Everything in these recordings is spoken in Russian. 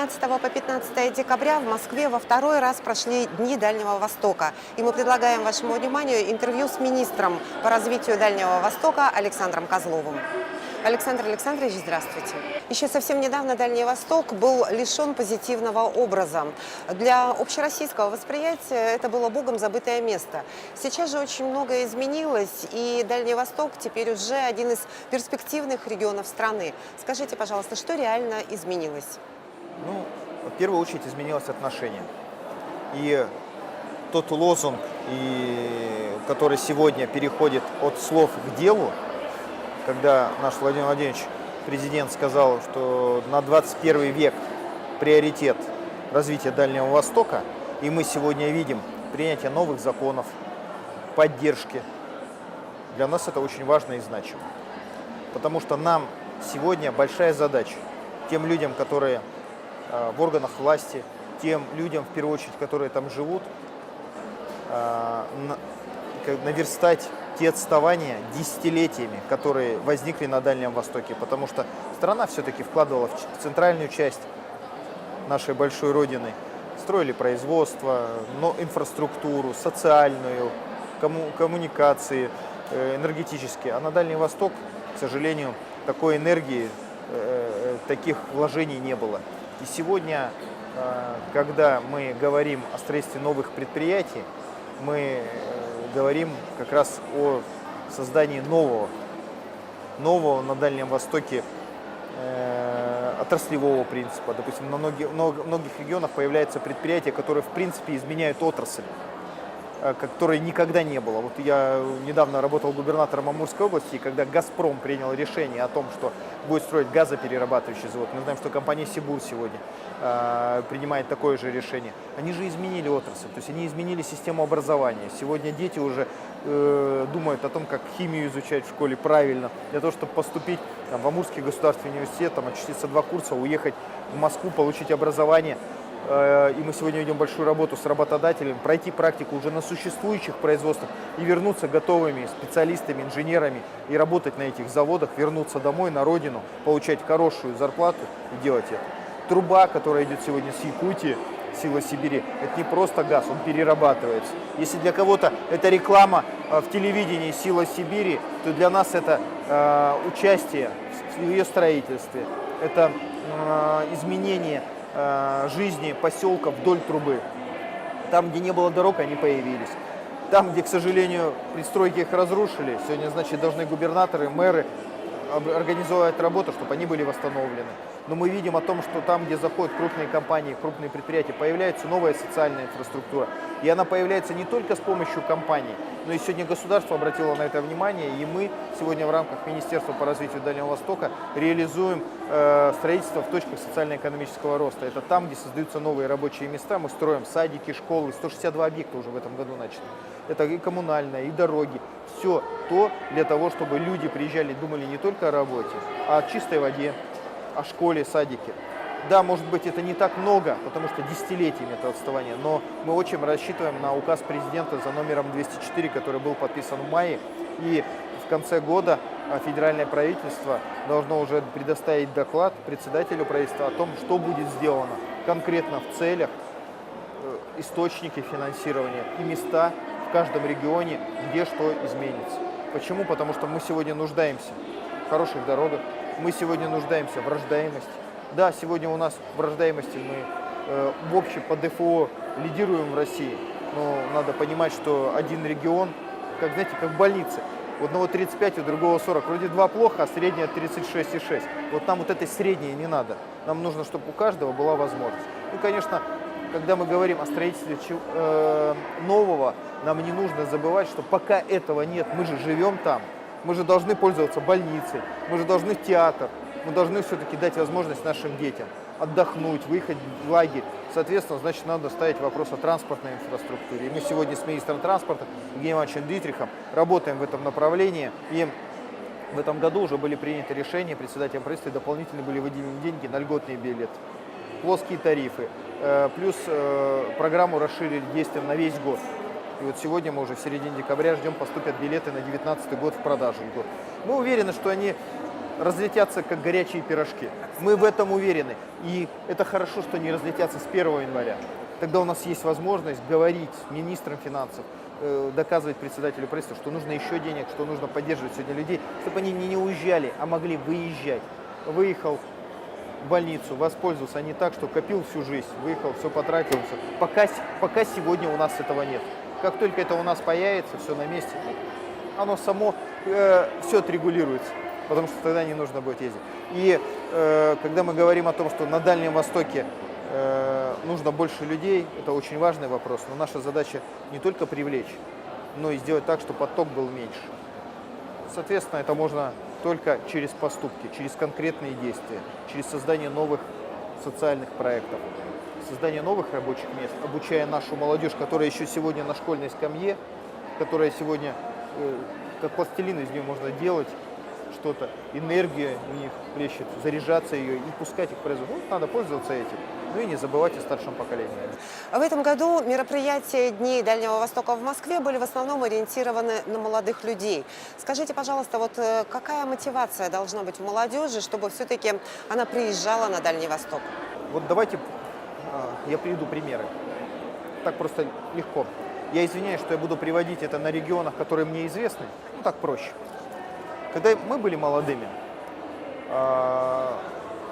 12 по 15 декабря в Москве во второй раз прошли Дни Дальнего Востока. И мы предлагаем вашему вниманию интервью с министром по развитию Дальнего Востока Александром Козловым. Александр Александрович, здравствуйте. Еще совсем недавно Дальний Восток был лишен позитивного образа. Для общероссийского восприятия это было богом забытое место. Сейчас же очень многое изменилось, и Дальний Восток теперь уже один из перспективных регионов страны. Скажите, пожалуйста, что реально изменилось? Ну, в первую очередь изменилось отношение. И тот лозунг, который сегодня переходит от слов к делу, когда наш Владимир Владимирович, президент, сказал, что на 21 век приоритет развития Дальнего Востока, и мы сегодня видим принятие новых законов, поддержки, для нас это очень важно и значимо. Потому что нам сегодня большая задача, тем людям, которые в органах власти, тем людям, в первую очередь, которые там живут, наверстать те отставания десятилетиями, которые возникли на Дальнем Востоке, потому что страна все-таки вкладывала в центральную часть нашей большой родины, строили производство, инфраструктуру, социальную, коммуникации, энергетические. А на Дальний Восток, к сожалению, такой энергии, таких вложений не было. И сегодня, когда мы говорим о строительстве новых предприятий, мы говорим как раз о создании нового на Дальнем Востоке отраслевого принципа. Допустим, на многих регионах появляются предприятия, которые в принципе изменяют отрасль, которой никогда не было. Вот я недавно работал губернатором Амурской области, и когда «Газпром» принял решение о том, что будет строить газоперерабатывающий завод, мы знаем, что компания «Сибур» сегодня принимает такое же решение. Они же изменили отрасль, то есть они изменили систему образования. Сегодня дети уже думают о том, как химию изучать в школе правильно, для того, чтобы поступить в Амурский государственный университет, отучиться 2 курса, уехать в Москву, получить образование. И мы сегодня ведем большую работу с работодателем, пройти практику уже на существующих производствах и вернуться готовыми специалистами, инженерами и работать на этих заводах, вернуться домой, на родину, получать хорошую зарплату и делать это. Труба, которая идет сегодня с Якутии, «Сила Сибири», это не просто газ, он перерабатывается. Если для кого-то это реклама в телевидении «Сила Сибири», то для нас это участие в ее строительстве, это изменение жизни поселка вдоль трубы. Там, где не было дорог, они появились. Там, где, к сожалению, пристройки их разрушили, сегодня, значит, должны губернаторы, мэры организовать работу, чтобы они были восстановлены. Но мы видим о том, что там, где заходят крупные компании, крупные предприятия, появляется новая социальная инфраструктура. И она появляется не только с помощью компаний, но и сегодня государство обратило на это внимание, и мы сегодня в рамках Министерства по развитию Дальнего Востока реализуем строительство в точках социально-экономического роста. Это там, где создаются новые рабочие места, мы строим садики, школы, 162 объекта уже в этом году начали. Это и коммунальное, и дороги. Все то для того, чтобы люди приезжали, думали не только о работе, а о чистой воде, о школе, садике. Да, может быть, это не так много, потому что десятилетиями это отставание, но мы очень рассчитываем на указ президента за номером 204, который был подписан в мае, и в конце года федеральное правительство должно уже предоставить доклад председателю правительства о том, что будет сделано конкретно в целях, источники финансирования и места в каждом регионе, где что изменится. Почему? Потому что мы сегодня нуждаемся в хороших дорогах, мы сегодня нуждаемся в рождаемости. Да, сегодня у нас в рождаемости мы в общем по ДФО лидируем в России, но надо понимать, что один регион, как, знаете, как в больнице. У одного 35, у другого 40. Вроде 2 плохо, а средняя 36,6. Вот нам вот этой средней не надо. Нам нужно, чтобы у каждого была возможность. Ну, конечно, когда мы говорим о строительстве нового, нам не нужно забывать, что пока этого нет, мы же живем там. Мы же должны пользоваться больницей, мы же должны театр, мы должны все-таки дать возможность нашим детям отдохнуть, выехать в лагерь. Соответственно, значит, надо ставить вопрос о транспортной инфраструктуре. И мы сегодня с министром транспорта Евгением Ивановичем Дитрихом работаем в этом направлении. И в этом году уже были приняты решения, председателем правительства дополнительно были выделены деньги на льготные билеты, плоские тарифы, плюс программу расширили действием на весь год. И вот сегодня мы уже в середине декабря ждем, поступят билеты на 2019 год в продажу льгот. Мы уверены, что они разлетятся как горячие пирожки. Мы в этом уверены. И это хорошо, что не разлетятся с 1 января. Тогда у нас есть возможность говорить с министром финансов, доказывать председателю правительства, что нужно еще денег, что нужно поддерживать сегодня людей, чтобы они не уезжали, а могли выезжать. Выехал в больницу, воспользовался, а не так, что копил всю жизнь, выехал, все потратил. Все. Пока сегодня у нас этого нет. Как только это у нас появится, все на месте, оно само все отрегулируется, потому что тогда не нужно будет ездить. И когда мы говорим о том, что на Дальнем Востоке нужно больше людей, это очень важный вопрос, но наша задача не только привлечь, но и сделать так, чтобы поток был меньше. Соответственно, это можно только через поступки, через конкретные действия, через создание новых социальных проектов, создание новых рабочих мест, обучая нашу молодежь, которая еще сегодня на школьной скамье, которая сегодня, как пластилин, из нее можно делать что-то, энергия у них плещет, заряжаться ее и пускать их в производство. Вот надо пользоваться этим, ну и не забывать о старшем поколении. В этом году мероприятия Дней Дальнего Востока в Москве были в основном ориентированы на молодых людей. Скажите, пожалуйста, вот какая мотивация должна быть у молодежи, чтобы все-таки она приезжала на Дальний Восток? Вот давайте я приведу примеры. Так просто легко. Я извиняюсь, что я буду приводить это на регионах, которые мне известны. Ну, так проще. Когда мы были молодыми,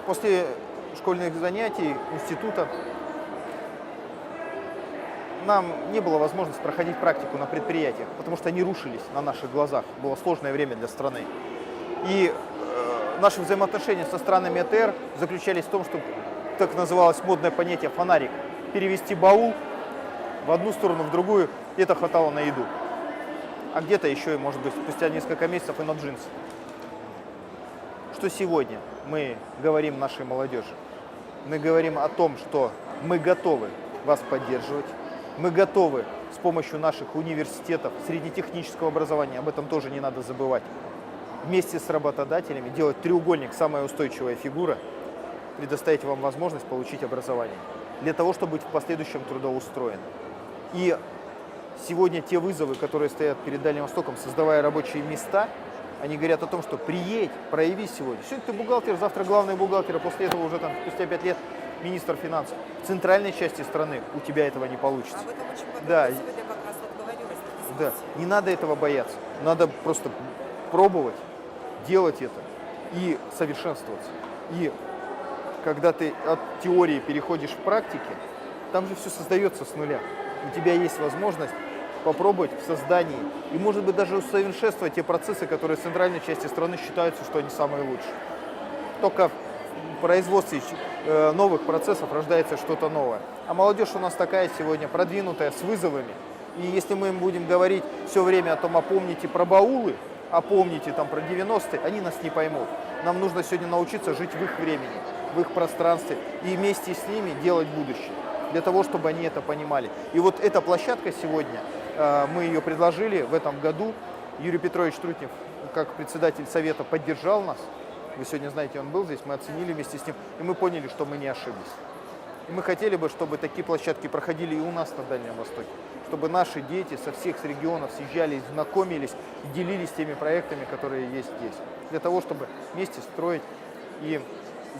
после школьных занятий, института, нам не было возможности проходить практику на предприятиях, потому что они рушились на наших глазах. Было сложное время для страны. И наши взаимоотношения со странами АТР заключались в том, что так называлось модное понятие «фонарик». Перевести баул в одну сторону, в другую, и это хватало на еду. А где-то еще, может быть, спустя несколько месяцев и на джинсы. Что сегодня мы говорим нашей молодежи? Мы говорим о том, что мы готовы вас поддерживать, мы готовы с помощью наших университетов, среднетехнического образования, об этом тоже не надо забывать, вместе с работодателями делать треугольник, самая устойчивая фигура, предоставить вам возможность получить образование, для того, чтобы быть в последующем трудоустроен. И сегодня те вызовы, которые стоят перед Дальним Востоком, создавая рабочие места, они говорят о том, что приедь, прояви сегодня. Сегодня ты бухгалтер, завтра главный бухгалтер, а после этого уже там, спустя 5 лет министр финансов. В центральной части страны у тебя этого не получится. Об этом очень подробно Да. сегодня как раз вот говорилось на Да, дискуссии. не надо этого бояться. Надо просто пробовать, делать это и совершенствоваться. И когда ты от теории переходишь к практике, там же все создается с нуля. У тебя есть возможность попробовать в создании и, может быть, даже усовершенствовать те процессы, которые в центральной части страны считаются, что они самые лучшие. Только в производстве новых процессов рождается что-то новое. А молодежь у нас такая сегодня продвинутая, с вызовами. И если мы им будем говорить все время о том, а помните про баулы, а помните там про 90-е, они нас не поймут. Нам нужно сегодня научиться жить в их времени, в их пространстве и вместе с ними делать будущее, для того, чтобы они это понимали. И вот эта площадка сегодня, мы ее предложили в этом году. Юрий Петрович Трутнев, как председатель совета, поддержал нас. Вы сегодня знаете, он был здесь, мы оценили вместе с ним, и мы поняли, что мы не ошиблись. И мы хотели бы, чтобы такие площадки проходили и у нас на Дальнем Востоке, чтобы наши дети со всех регионов съезжались, знакомились, делились теми проектами, которые есть здесь, для того, чтобы вместе строить. И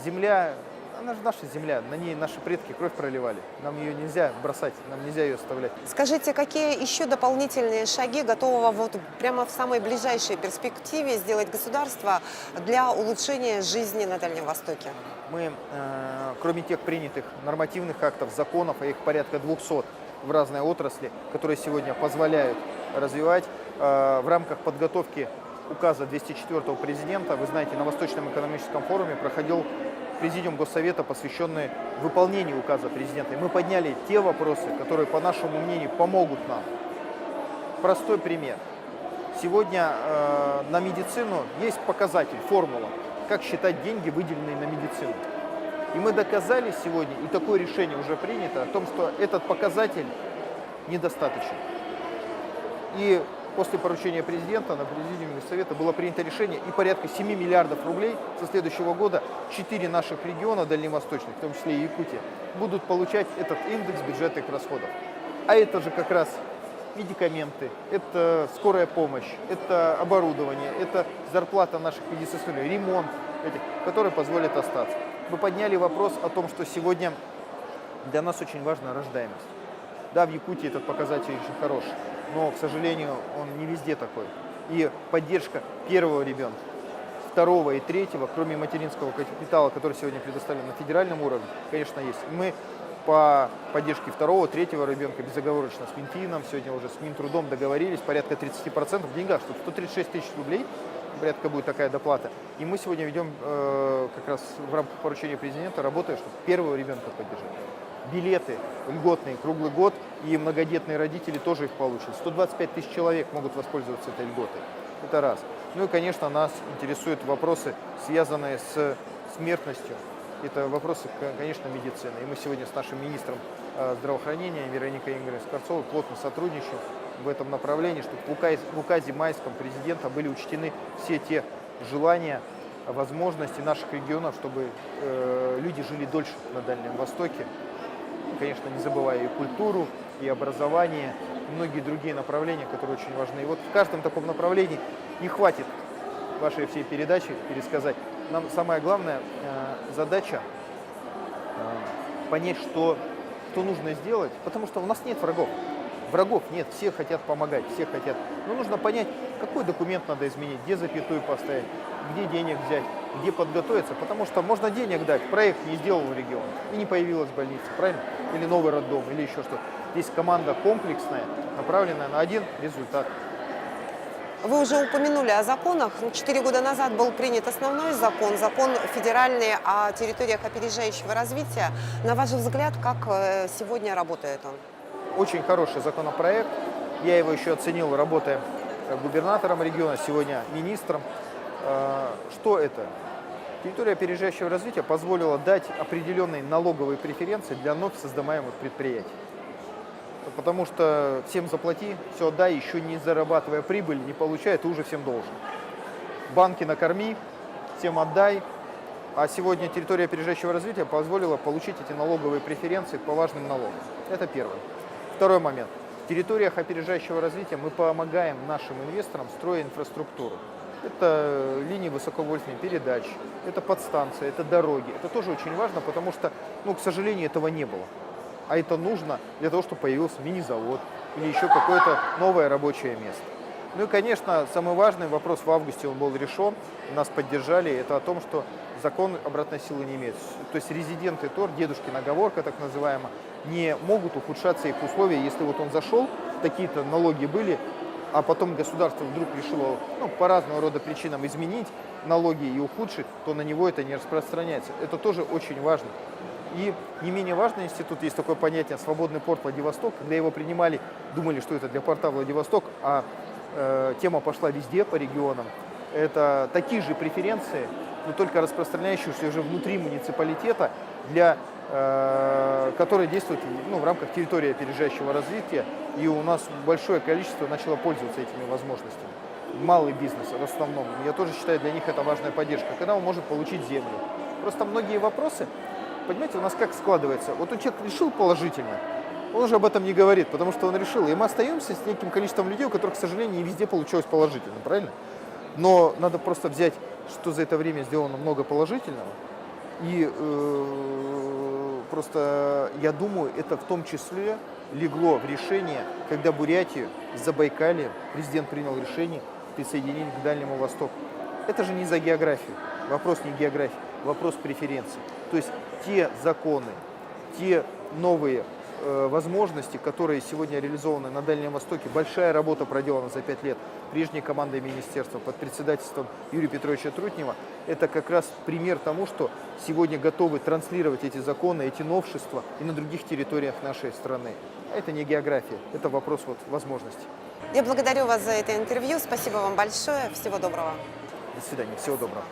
земля, она же наша земля, на ней наши предки кровь проливали, нам ее нельзя бросать, нам нельзя ее оставлять. Скажите, какие еще дополнительные шаги готово вот прямо в самой ближайшей перспективе сделать государство для улучшения жизни на Дальнем Востоке? Мы, кроме тех принятых нормативных актов, законов, а их порядка 200 в разной отрасли, которые сегодня позволяют развивать, в рамках подготовки указа 204-го президента, вы знаете, на Восточном экономическом форуме проходил президиум Госсовета, посвященный выполнению указа президента. И мы подняли те вопросы, которые, по нашему мнению, помогут нам. Простой пример. Сегодня на медицину есть показатель, формула, как считать деньги, выделенные на медицину. И мы доказали сегодня, и такое решение уже принято, о том, что этот показатель недостаточен. И после поручения президента на президиуме Совета было принято решение, и порядка 7 миллиардов рублей со следующего года 4 наших региона дальневосточных, в том числе и Якутия, будут получать этот индекс бюджетных расходов. А это же как раз медикаменты, это скорая помощь, это оборудование, это зарплата наших медсестер, ремонт этих, которые позволят остаться. Мы подняли вопрос о том, что сегодня для нас очень важна рождаемость. Да, в Якутии этот показатель очень хороший, но, к сожалению, он не везде такой. И поддержка первого ребенка, второго и третьего, кроме материнского капитала, который сегодня предоставлен на федеральном уровне, конечно, есть. Мы по поддержке второго, третьего ребенка безоговорочно с Минфином, сегодня уже с Минтрудом договорились, порядка 30% в деньгах, что 136 тысяч рублей, порядка будет такая доплата. И мы сегодня ведем как раз в рамках поручения президента, работая, чтобы первого ребенка поддержать. Билеты льготные круглый год, и многодетные родители тоже их получат. 125 тысяч человек могут воспользоваться этой льготой. Это раз. Ну и, конечно, нас интересуют вопросы, связанные с смертностью. Это вопросы, конечно, медицины. И мы сегодня с нашим министром здравоохранения Вероникой Игоревной Скворцовой плотно сотрудничаем в этом направлении, чтобы в указе майском президента были учтены все те желания, возможности наших регионов, чтобы люди жили дольше на Дальнем Востоке. И, конечно, не забывая и культуру, и образование, и многие другие направления, которые очень важны. И вот в каждом таком направлении не хватит вашей всей передачи пересказать. Нам самая главная задача понять, что нужно сделать, потому что у нас нет врагов. Врагов нет, все хотят помогать, все хотят. Но нужно понять, какой документ надо изменить, где запятую поставить, где денег взять, где подготовиться, потому что можно денег дать, проект не сделал в регион, и не появилась больница, правильно? Или новый роддом, или еще что-то. Здесь команда комплексная, направленная на один результат. Вы уже упомянули о законах. 4 года назад был принят основной закон, закон федеральный о территориях опережающего развития. На ваш взгляд, как сегодня работает он? Очень хороший законопроект. Я его еще оценил, работая губернатором региона, сегодня министром. Что это? Территория опережающего развития позволила дать определенные налоговые преференции для вновь создаваемых предприятий. Потому что всем заплати, все отдай, еще не зарабатывая прибыль, не получая, ты уже всем должен. Банки накорми, всем отдай. А сегодня территория опережающего развития позволила получить эти налоговые преференции по важным налогам. Это первое. Второй момент. В территориях опережающего развития мы помогаем нашим инвесторам строить инфраструктуру. Это линии высоковольтной передач, это подстанции, это дороги. Это тоже очень важно, потому что, к сожалению, этого не было. А это нужно для того, чтобы появился мини-завод или еще какое-то новое рабочее место. Ну и, конечно, самый важный вопрос в августе, он был решен, нас поддержали, это о том, что закон обратной силы не имеет. То есть резиденты ТОР, дедушкина оговорка так называемая, не могут ухудшаться их условия, если вот он зашел, такие-то налоги были, а потом государство вдруг решило по разного рода причинам изменить налоги и ухудшить, то на него это не распространяется. Это тоже очень важно. И не менее важный институт, есть такое понятие «свободный порт Владивосток». Когда его принимали, думали, что это для порта Владивосток, а тема пошла везде по регионам. Это такие же преференции, но только распространяющиеся уже внутри муниципалитета, которые действуют в рамках территории опережающего развития. И у нас большое количество начало пользоваться этими возможностями. Малый бизнес в основном. Я тоже считаю, для них это важная поддержка, когда он может получить землю. Просто многие вопросы, понимаете, у нас как складывается. Вот человек решил положительно, он уже об этом не говорит, потому что он решил. И мы остаемся с неким количеством людей, у которых, к сожалению, не везде получилось положительно, правильно? Но надо просто взять, что за это время сделано много положительного. И просто, я думаю, это в том числе легло в решение, когда Бурятию, Забайкалье, президент принял решение присоединить к Дальнему Востоку. Это же не за географию. Вопрос не географии, вопрос преференций. То есть те законы, те новые возможности, которые сегодня реализованы на Дальнем Востоке, большая работа проделана за 5 лет прежней командой министерства под председательством Юрия Петровича Трутнева, это как раз пример тому, что сегодня готовы транслировать эти законы, эти новшества и на других территориях нашей страны. Это не география, это вопрос возможностей. Я благодарю вас за это интервью. Спасибо вам большое. Всего доброго. До свидания. Всего доброго.